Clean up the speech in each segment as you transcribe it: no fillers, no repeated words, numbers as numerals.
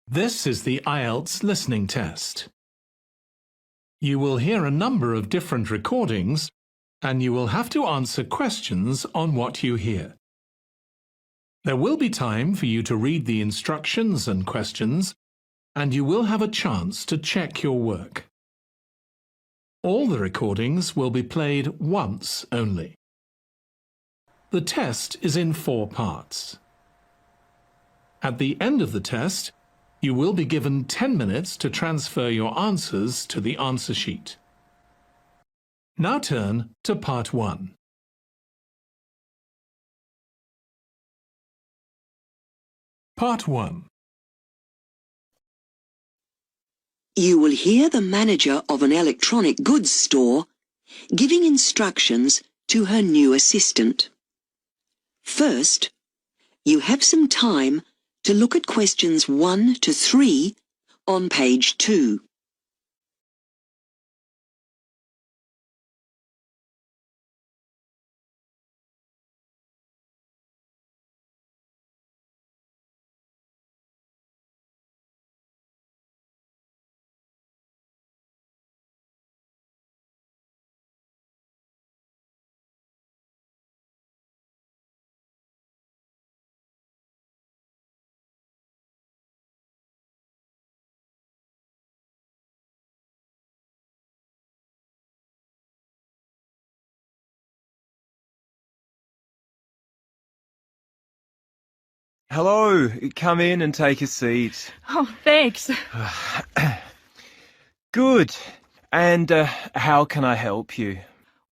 This is the Ielts listening test. You will hear a number of different recordings, and you will have to answer questions on what you hear. There will be time for you to read the instructions and questions, and you will have a chance to check your work. All the recordings will be played once only. The test is in 4 parts. At the end of the test, you will be given 10 minutes to transfer your answers to the answer sheet. Now turn to Part 1. Part 1. You will hear the manager of an electronic goods store giving instructions to her new assistant. First, you have some time to look at questions 1 to 3 on page 2. Hello, come in and take a seat. Oh, thanks. Good. And how can I help you?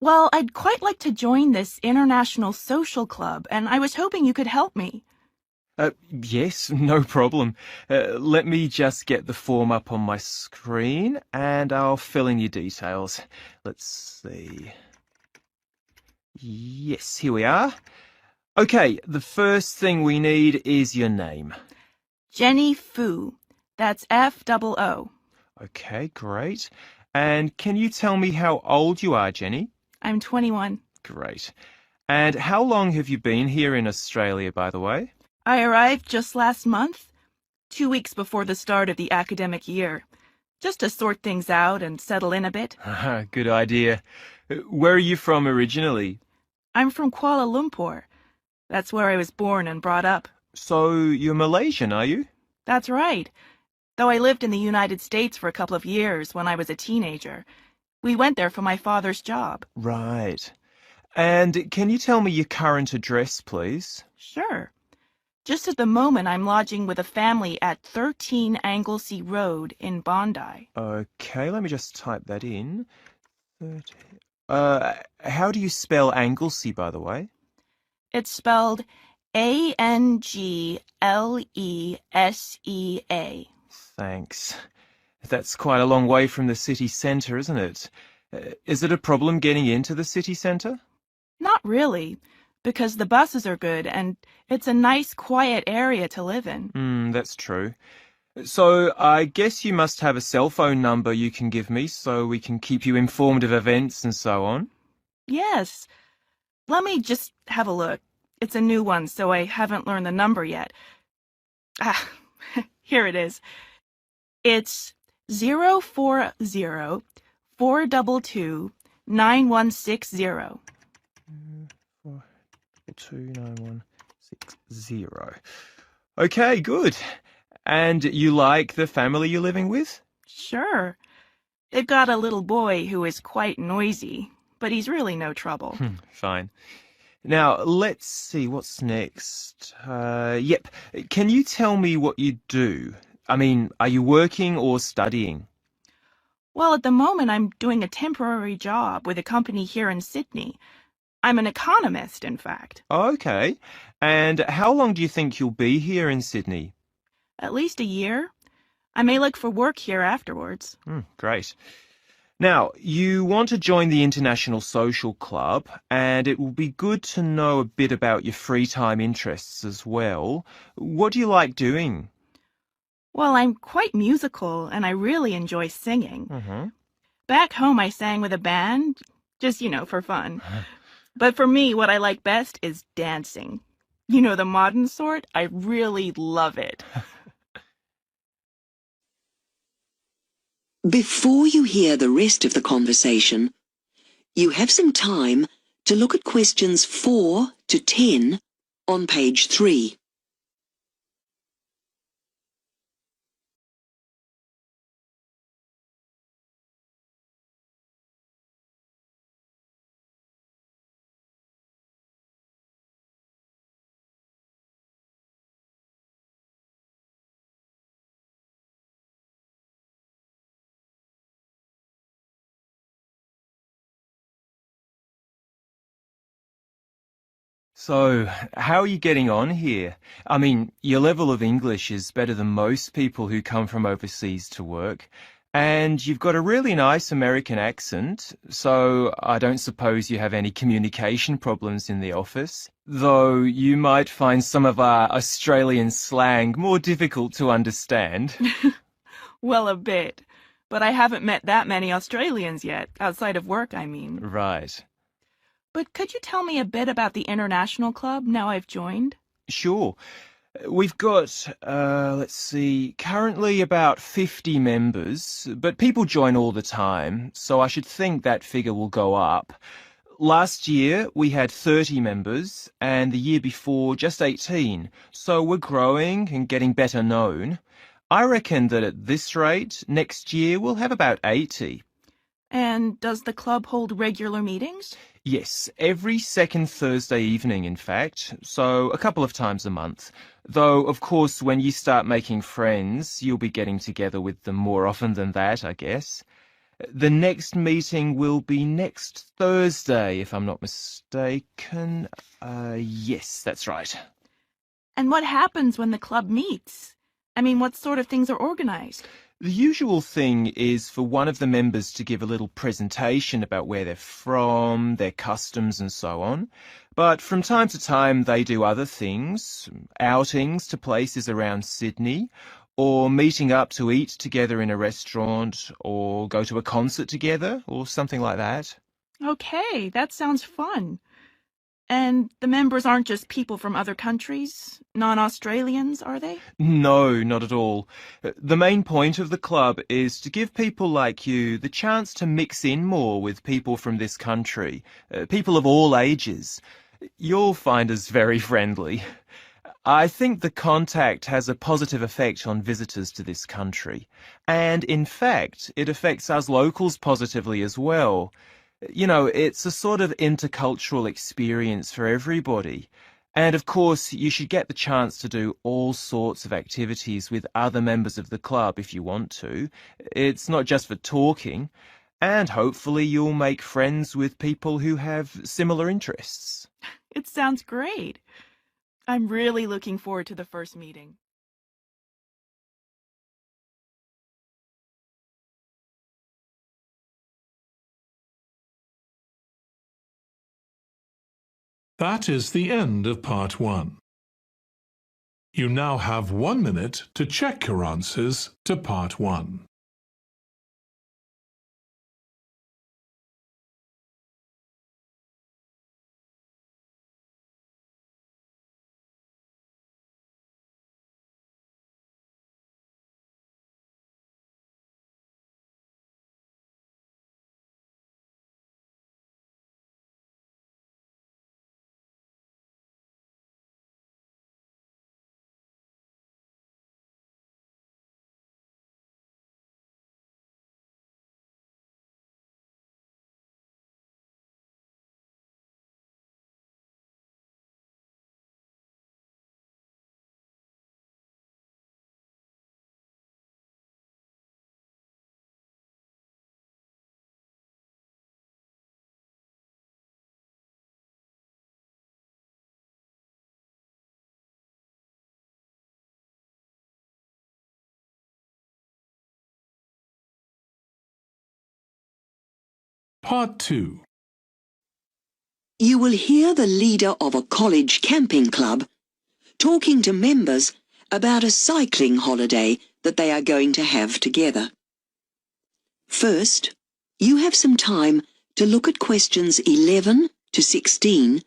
Well, I'd quite like to join this international social club, and I was hoping you could help me. Yes, no problem. Let me just get the form up on my screen and I'll fill in your details. Let's see. Yes, here we are. Okay, the first thing we need is your name. Jenny Fu. That's F-O-O. Okay, great. And can you tell me how old you are, Jenny? I'm 21. Great. And how long have you been here in Australia, by the way? I arrived just last month, 2 weeks before the start of the academic year, just to sort things out and settle in a bit. Good idea. Where are you from originally? I'm from Kuala Lumpur. That's where I was born and brought up. So you're Malaysian, are you? That's right. Though I lived in the United States for a couple of years when I was a teenager. We went there for my father's job. Right. And can you tell me your current address, please? Sure. Just at the moment, I'm lodging with a family at 13 Anglesey Road in Bondi. Okay, let me just type that in. 13. How do you spell Anglesey, by the way? It's spelled Anglesea. Thanks. That's quite a long way from the city centre, isn't it? Is it a problem getting into the city centre? Not really, because the buses are good and it's a nice, quiet area to live in. That's true. So I guess you must have a cell phone number you can give me so we can keep you informed of events and so on. Yes. Let me just have a look. It's a new one, so I haven't learned the number yet. Here it is. It's 040-422-9160. 4229160. Okay, good. And you like the family you're living with? Sure. They've got a little boy who is quite noisy, but he's really no trouble. Fine. Now, let's see, what's next? Yep. Can you tell me what you do? I mean, are you working or studying? Well, at the moment, I'm doing a temporary job with a company here in Sydney. I'm an economist, in fact. Okay. And how long do you think you'll be here in Sydney? At least a year. I may look for work here afterwards. Great. Now, you want to join the International Social Club, and it will be good to know a bit about your free time interests as well. What do you like doing? Well, I'm quite musical, and I really enjoy singing. Back home, I sang with a band, just, for fun. But for me, what I like best is dancing. The modern sort, I really love it. Before you hear the rest of the conversation, you have some time to look at questions 4 to 10 on page 3. So, how are you getting on here? I mean, your level of English is better than most people who come from overseas to work. And you've got a really nice American accent, so I don't suppose you have any communication problems in the office. Though you might find some of our Australian slang more difficult to understand. Well, a bit. But I haven't met that many Australians yet, outside of work, I mean. Right. But could you tell me a bit about the International Club now I've joined? Sure. We've got, let's see, currently about 50 members, but people join all the time, so I should think that figure will go up. Last year, we had 30 members, and the year before, just 18, so we're growing and getting better known. I reckon that at this rate, next year we'll have about 80. And does the club hold regular meetings? Yes, every second Thursday evening, in fact, so a couple of times a month. Though, of course, when you start making friends, you'll be getting together with them more often than that, I guess. The next meeting will be next Thursday, if I'm not mistaken. Yes, that's right. And what happens when the club meets? I mean, what sort of things are organized? The usual thing is for one of the members to give a little presentation about where they're from, their customs and so on. But from time to time they do other things, outings to places around Sydney, or meeting up to eat together in a restaurant, or go to a concert together, or something like that. Okay, that sounds fun. And the members aren't just people from other countries, non-Australians, are they? No, not at all. The main point of the club is to give people like you the chance to mix in more with people from this country, people of all ages. You'll find us very friendly. I think the contact has a positive effect on visitors to this country. And in fact, it affects us locals positively as well. You know, it's a sort of intercultural experience for everybody. And of course, you should get the chance to do all sorts of activities with other members of the club if you want to. It's not just for talking. And hopefully you'll make friends with people who have similar interests. It sounds great. I'm really looking forward to the first meeting. That is the end of part 1. You now have 1 minute to check your answers to part 1. Part 2. You will hear the leader of a college camping club talking to members about a cycling holiday that they are going to have together. First, you have some time to look at questions 11 to 16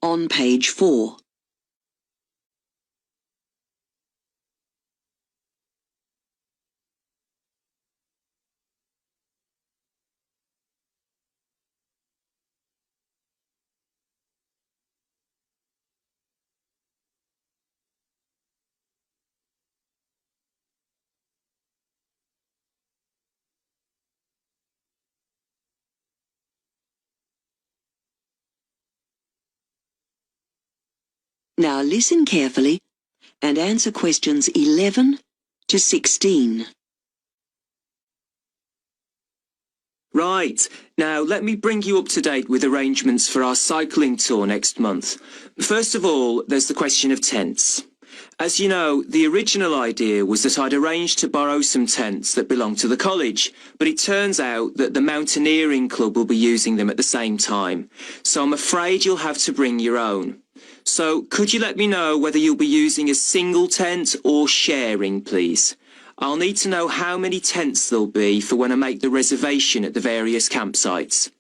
on page 4. Now listen carefully and answer questions 11 to 16. Right, now let me bring you up to date with arrangements for our cycling tour next month. First of all, there's the question of tents. As you know, the original idea was that I'd arranged to borrow some tents that belong to the college, but it turns out that the mountaineering club will be using them at the same time, so I'm afraid you'll have to bring your own. So could you let me know whether you'll be using a single tent or sharing, please? I'll need to know how many tents there'll be for when I make the reservation at the various campsites.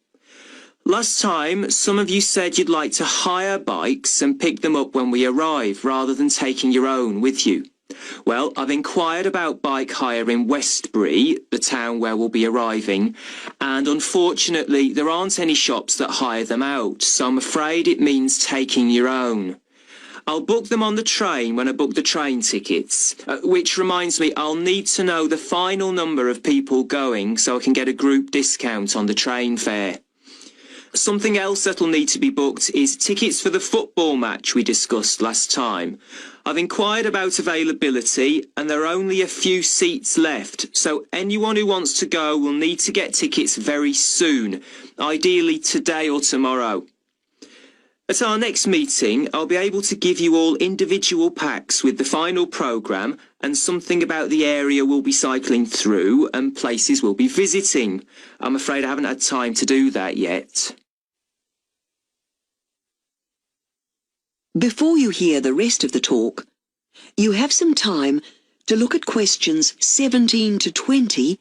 Last time, some of you said you'd like to hire bikes and pick them up when we arrive, rather than taking your own with you. Well, I've inquired about bike hire in Westbury, the town where we'll be arriving, and unfortunately there aren't any shops that hire them out, so I'm afraid it means taking your own. I'll book them on the train when I book the train tickets, which reminds me I'll need to know the final number of people going so I can get a group discount on the train fare. Something else that'll need to be booked is tickets for the football match we discussed last time. I've inquired about availability and there are only a few seats left, so anyone who wants to go will need to get tickets very soon, ideally today or tomorrow. At our next meeting, I'll be able to give you all individual packs with the final programme and something about the area we'll be cycling through and places we'll be visiting. I'm afraid I haven't had time to do that yet. Before you hear the rest of the talk, you have some time to look at questions 17 to 20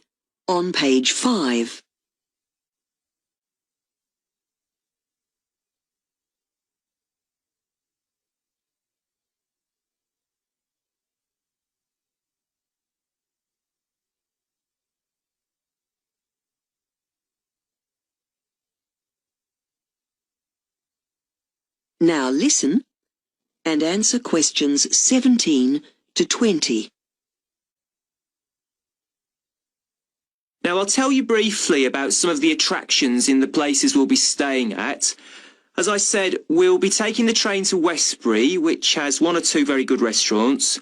on page 5. Now listen and answer questions 17 to 20. Now I'll tell you briefly about some of the attractions in the places we'll be staying at. As I said, we'll be taking the train to Westbury, which has one or two very good restaurants.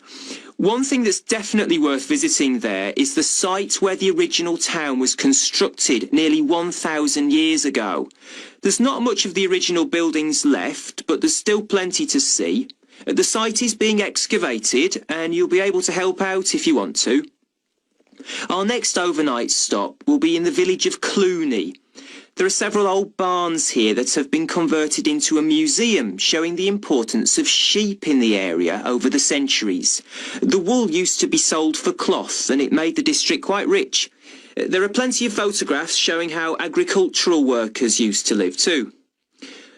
One thing that's definitely worth visiting there is the site where the original town was constructed nearly 1,000 years ago. There's not much of the original buildings left, but there's still plenty to see. The site is being excavated and you'll be able to help out if you want to. Our next overnight stop will be in the village of Cluny. There are several old barns here that have been converted into a museum showing the importance of sheep in the area over the centuries. The wool used to be sold for cloth and it made the district quite rich. There are plenty of photographs showing how agricultural workers used to live too.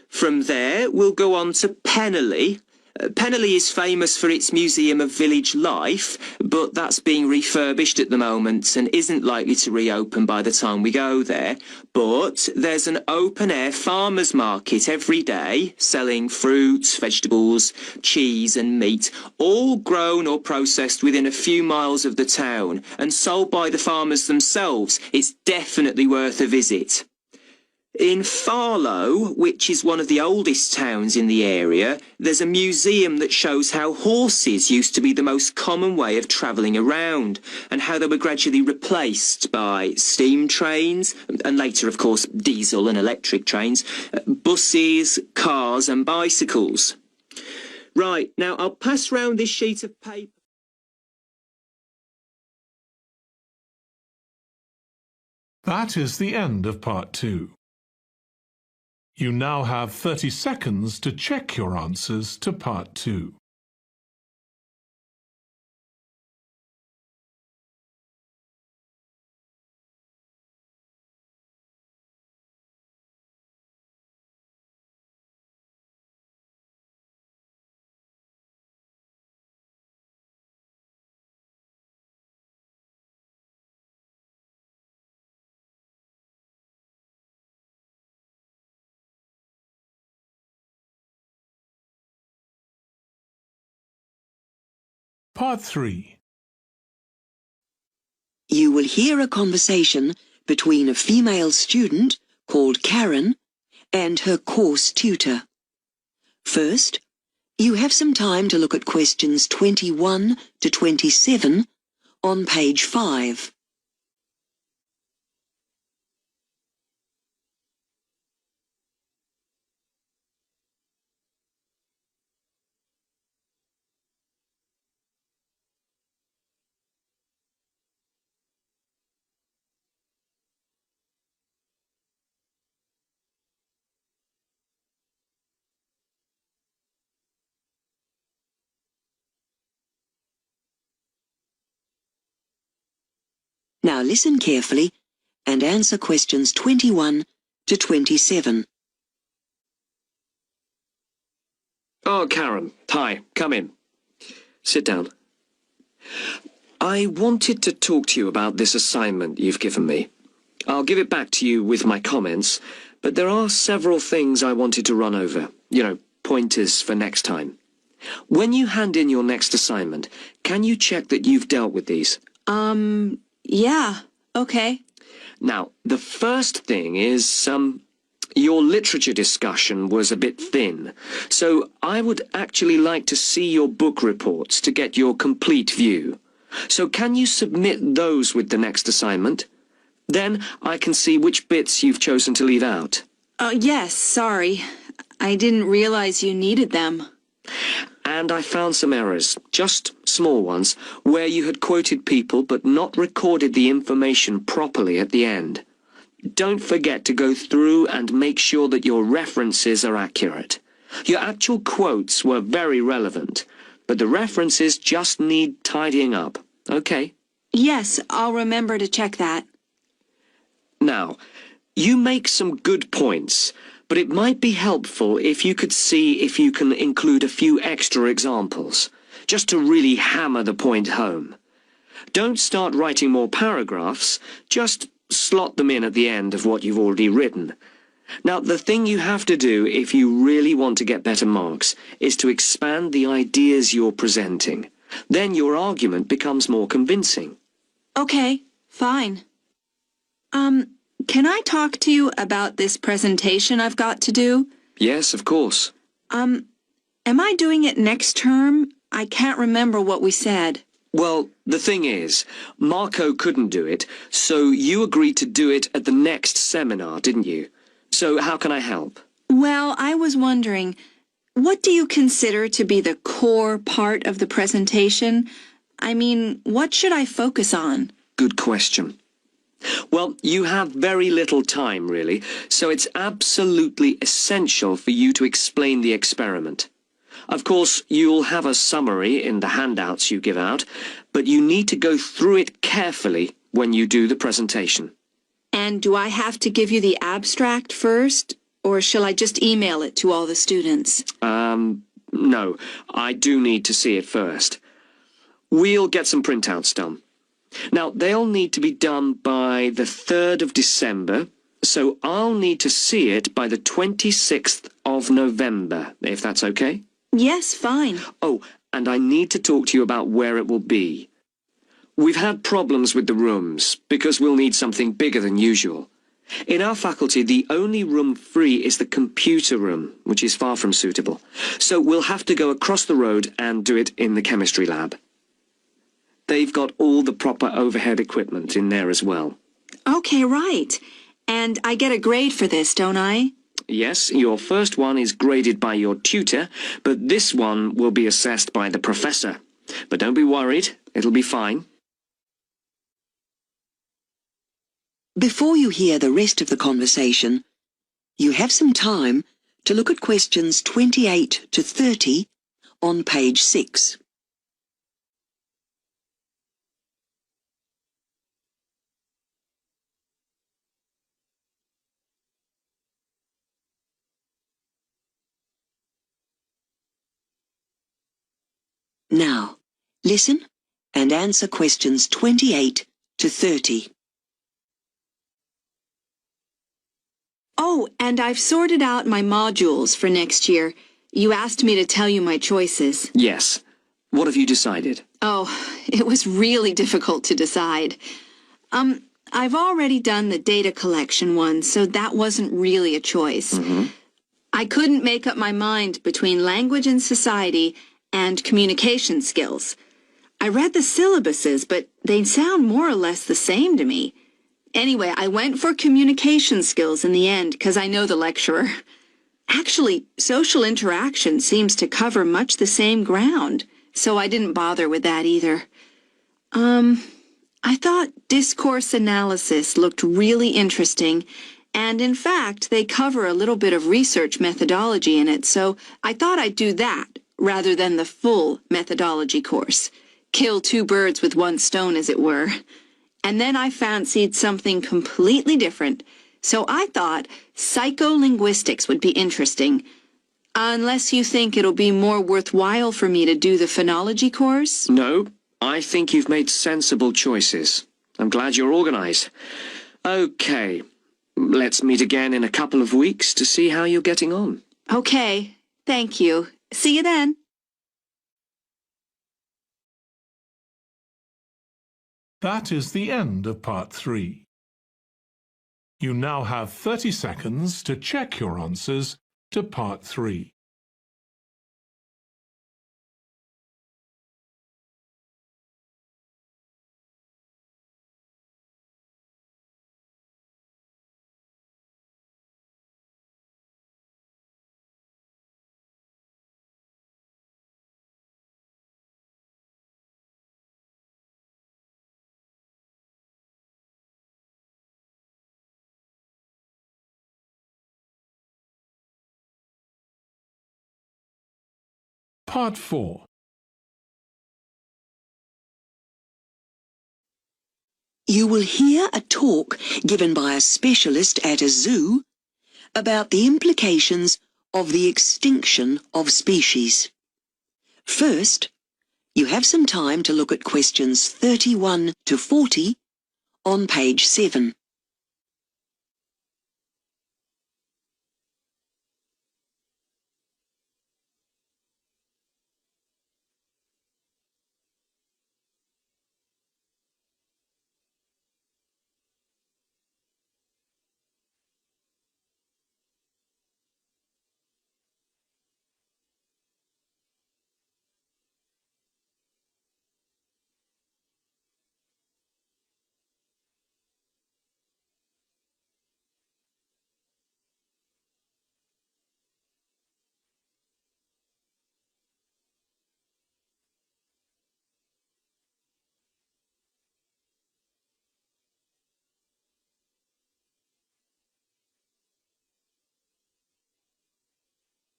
From there we'll go on to Penally. Penally is famous for its Museum of Village Life, but that's being refurbished at the moment and isn't likely to reopen by the time we go there. But there's an open-air farmers market every day, selling fruits, vegetables, cheese and meat, all grown or processed within a few miles of the town and sold by the farmers themselves. It's definitely worth a visit. In Farlow, which is one of the oldest towns in the area, there's a museum that shows how horses used to be the most common way of travelling around and how they were gradually replaced by steam trains and later, of course, diesel and electric trains, buses, cars and bicycles. Right, now I'll pass round this sheet of paper. That is the end of part 2. You now have 30 seconds to check your answers to part 2. Part 3. You will hear a conversation between a female student called Karen and her course tutor. First, You have some time to look at questions 21 to 27 on page 5. Now listen carefully and answer questions 21 to 27. Oh, Karen. Hi. Come in. Sit down. I wanted to talk to you about this assignment you've given me. I'll give it back to you with my comments, but there are several things I wanted to run over. You know, pointers for next time. When you hand in your next assignment, can you check that you've dealt with these? Yeah, okay. Now, the first thing is, your literature discussion was a bit thin, so I would actually like to see your book reports to get your complete view. So can you submit those with the next assignment? Then I can see which bits you've chosen to leave out. Yes, sorry. I didn't realize you needed them. And I found some errors, just small ones, where you had quoted people but not recorded the information properly at the end. Don't forget to go through and make sure that your references are accurate. Your actual quotes were very relevant, but the references just need tidying up, okay? Yes, I'll remember to check that. Now, you make some good points, but it might be helpful if you could see if you can include a few extra examples, just to really hammer the point home. Don't start writing more paragraphs, just slot them in at the end of what you've already written. Now, the thing you have to do if you really want to get better marks is to expand the ideas you're presenting. Then your argument becomes more convincing. Okay, fine. Can I talk to you about this presentation I've got to do? Yes, of course. Am I doing it next term? I can't remember what we said. Well, the thing is, Marco couldn't do it, so you agreed to do it at the next seminar, didn't you? So how can I help? Well, I was wondering, what do you consider to be the core part of the presentation? I mean, what should I focus on? Good question. Well, you have very little time, really, so it's absolutely essential for you to explain the experiment. Of course, you'll have a summary in the handouts you give out, but you need to go through it carefully when you do the presentation. And do I have to give you the abstract first, or shall I just email it to all the students? No, I do need to see it first. We'll get some printouts done. Now, they'll need to be done by the 3rd of December, so I'll need to see it by the 26th of November, if that's okay? Yes, fine. Oh, and I need to talk to you about where it will be. We've had problems with the rooms, because we'll need something bigger than usual. In our faculty, the only room free is the computer room, which is far from suitable. So we'll have to go across the road and do it in the chemistry lab. They've got all the proper overhead equipment in there as well. Okay, right. And I get a grade for this, don't I? Yes, your first one is graded by your tutor, but this one will be assessed by the professor. But don't be worried, it'll be fine. Before you hear the rest of the conversation, you have some time to look at questions 28 to 30 on page 6. Now, listen and answer questions 28 to 30. Oh, and I've sorted out my modules for next year. You asked me to tell you my choices. Yes. What have you decided? Oh, it was really difficult to decide. I've already done the data collection one, so that wasn't really a choice. I couldn't make up my mind between language and society and communication skills. I read the syllabuses, but they sound more or less the same to me. Anyway, I went for communication skills in the end because I know the lecturer. Actually, social interaction seems to cover much the same ground, so I didn't bother with that either. I thought discourse analysis looked really interesting, and in fact, they cover a little bit of research methodology in it, so I thought I'd do that rather than the full methodology course. Kill two birds with one stone, as it were. And then I fancied something completely different, so I thought psycholinguistics would be interesting. Unless you think it'll be more worthwhile for me to do the phonology course? No, I think you've made sensible choices. I'm glad you're organized. Okay, let's meet again in a couple of weeks to see how you're getting on. Okay, thank you. See you then. That is the end of part 3. You now have 30 seconds to check your answers to part 3. Part 4. You will hear a talk given by a specialist at a zoo about the implications of the extinction of species. First, you have some time to look at questions 31 to 40 on page 7.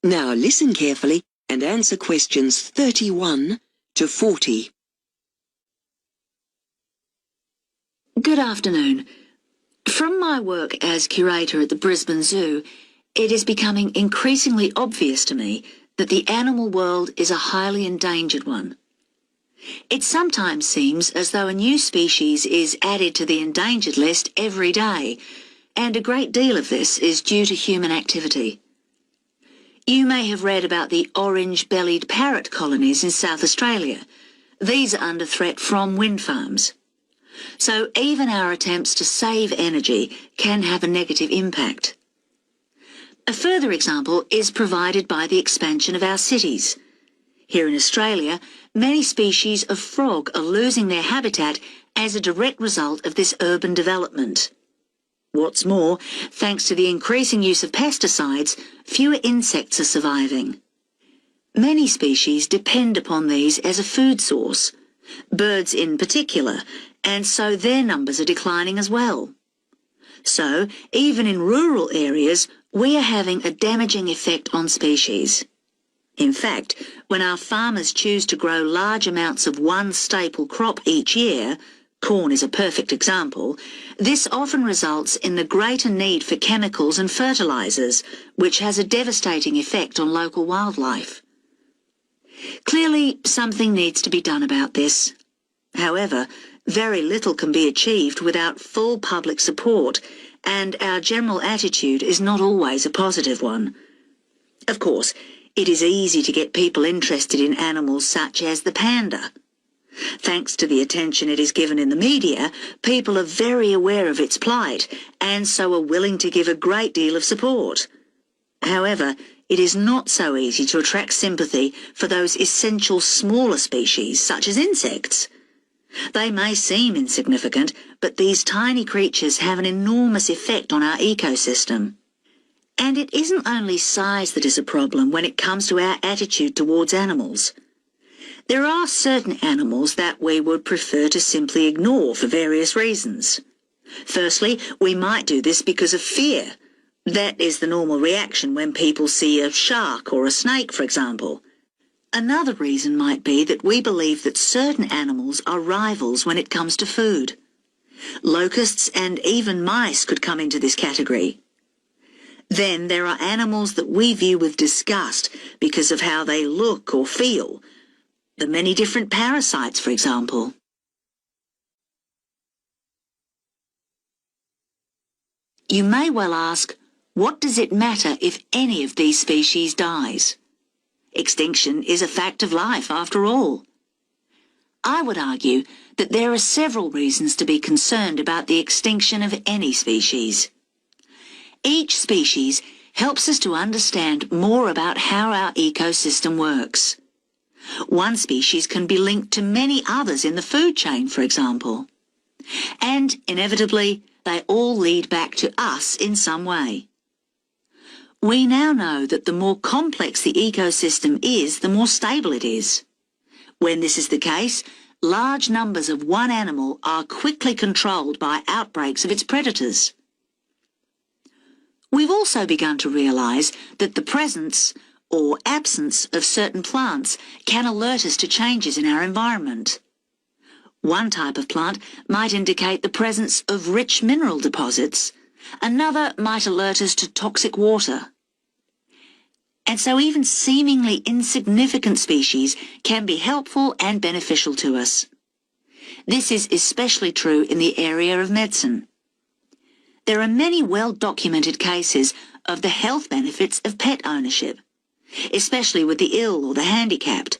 Now listen carefully and answer questions 31 to 40. Good afternoon. From my work as curator at the Brisbane Zoo, it is becoming increasingly obvious to me that the animal world is a highly endangered one. It sometimes seems as though a new species is added to the endangered list every day, and a great deal of this is due to human activity. You may have read about the orange-bellied parrot colonies in South Australia. These are under threat from wind farms. So even our attempts to save energy can have a negative impact. A further example is provided by the expansion of our cities. Here in Australia, many species of frog are losing their habitat as a direct result of this urban development. What's more, thanks to the increasing use of pesticides, fewer insects are surviving. Many species depend upon these as a food source, birds in particular, and so their numbers are declining as well. So, even in rural areas, we are having a damaging effect on species. In fact, when our farmers choose to grow large amounts of one staple crop each year, corn is a perfect example, this often results in the greater need for chemicals and fertilisers, which has a devastating effect on local wildlife. Clearly, something needs to be done about this. However, very little can be achieved without full public support, and our general attitude is not always a positive one. Of course, it is easy to get people interested in animals such as the panda. Thanks to the attention it is given in the media, people are very aware of its plight and so are willing to give a great deal of support. However, it is not so easy to attract sympathy for those essential smaller species, such as insects. They may seem insignificant, but these tiny creatures have an enormous effect on our ecosystem. And it isn't only size that is a problem when it comes to our attitude towards animals. There are certain animals that we would prefer to simply ignore for various reasons. Firstly, we might do this because of fear. That is the normal reaction when people see a shark or a snake, for example. Another reason might be that we believe that certain animals are rivals when it comes to food. Locusts and even mice could come into this category. Then there are animals that we view with disgust because of how they look or feel. The many different parasites, for example. You may well ask, what does it matter if any of these species dies? Extinction is a fact of life, after all. I would argue that there are several reasons to be concerned about the extinction of any species. Each species helps us to understand more about how our ecosystem works. One species can be linked to many others in the food chain, for example. And, inevitably, they all lead back to us in some way. We now know that the more complex the ecosystem is, the more stable it is. When this is the case, large numbers of one animal are quickly controlled by outbreaks of its predators. We've also begun to realise that the presence or absence of certain plants can alert us to changes in our environment. One type of plant might indicate the presence of rich mineral deposits. Another might alert us to toxic water. And so even seemingly insignificant species can be helpful and beneficial to us. This is especially true in the area of medicine. There are many well-documented cases of the health benefits of pet ownership, especially with the ill or the handicapped.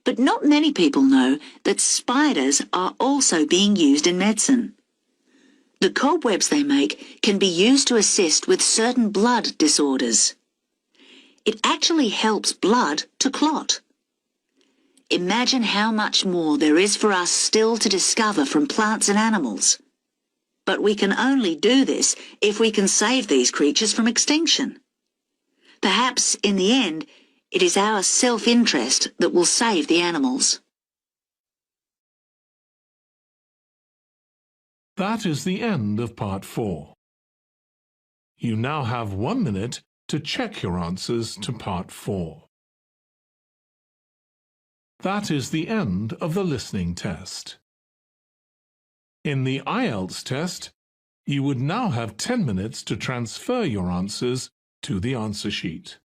But not many people know that spiders are also being used in medicine. The cobwebs they make can be used to assist with certain blood disorders. It actually helps blood to clot. Imagine how much more there is for us still to discover from plants and animals. But we can only do this if we can save these creatures from extinction. Perhaps, in the end, it is our self-interest that will save the animals. That is the end of part 4. You now have 1 minute to check your answers to part 4. That is the end of the listening test. In the Ielts test, you would now have 10 minutes to transfer your answers to the answer sheet.